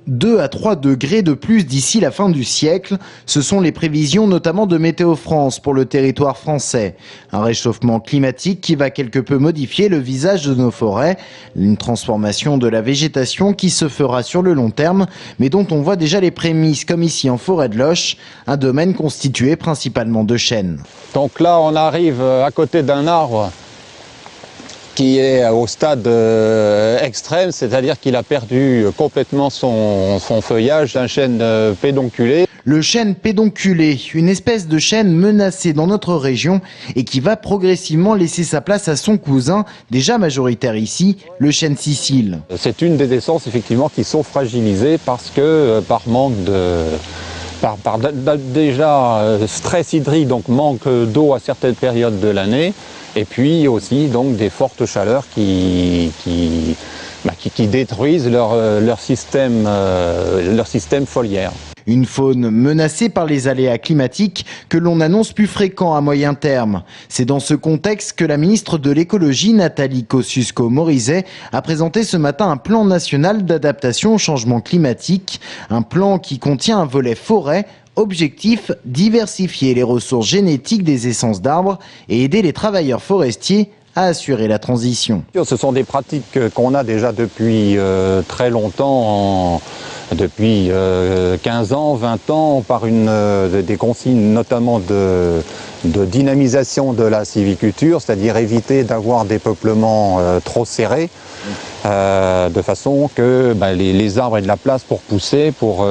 2 à 3 degrés de plus d'ici la fin du siècle. Ce sont les prévisions notamment de Météo France pour le territoire français. Un réchauffement climatique qui va quelque peu modifier le visage de nos forêts. Une transformation de la végétation qui se fera sur le long terme, mais dont on voit déjà les prémices, comme ici en forêt de Loches, un domaine constitué principalement de chênes. Donc là, on arrive à côté d'un arbre qui est au stade extrême, c'est-à-dire qu'il a perdu complètement son feuillage, un chêne pédonculé. Le chêne pédonculé, une espèce de chêne menacée dans notre région et qui va progressivement laisser sa place à son cousin, déjà majoritaire ici, le chêne Sicile. C'est une des essences effectivement qui sont fragilisées parce que par manque déjà stress hydrique, donc manque d'eau à certaines périodes de l'année, et puis aussi donc des fortes chaleurs qui détruisent leur système foliaire. Une faune menacée par les aléas climatiques que l'on annonce plus fréquents à moyen terme. C'est dans ce contexte que la ministre de l'écologie, Nathalie Kosciusko-Morizet, a présenté ce matin un plan national d'adaptation au changement climatique. Un plan qui contient un volet forêt. Objectif, diversifier les ressources génétiques des essences d'arbres et aider les travailleurs forestiers à assurer la transition. Ce sont des pratiques qu'on a déjà depuis très longtemps, depuis 15 ans, 20 ans, par des consignes notamment de dynamisation de la sylviculture, c'est-à-dire éviter d'avoir des peuplements trop serrés, de façon que les arbres aient de la place pour pousser, pour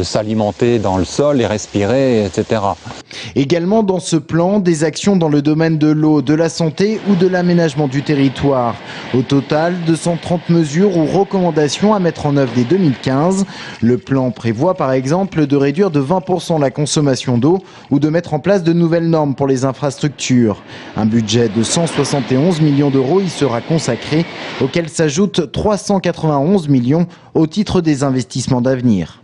s'alimenter dans le sol et respirer, etc. Également dans ce plan, des actions dans le domaine de l'eau, de la santé ou de l'aménagement du territoire. Au total, 230 mesures ou recommandations à mettre en œuvre dès 2015. Le plan prévoit par exemple de réduire de 20% la consommation d'eau ou de mettre en place de nouvelles normes pour les infrastructures. Un budget de 171 millions d'euros y sera consacré, auquel s'ajoutent 391 millions au titre des investissements d'avenir.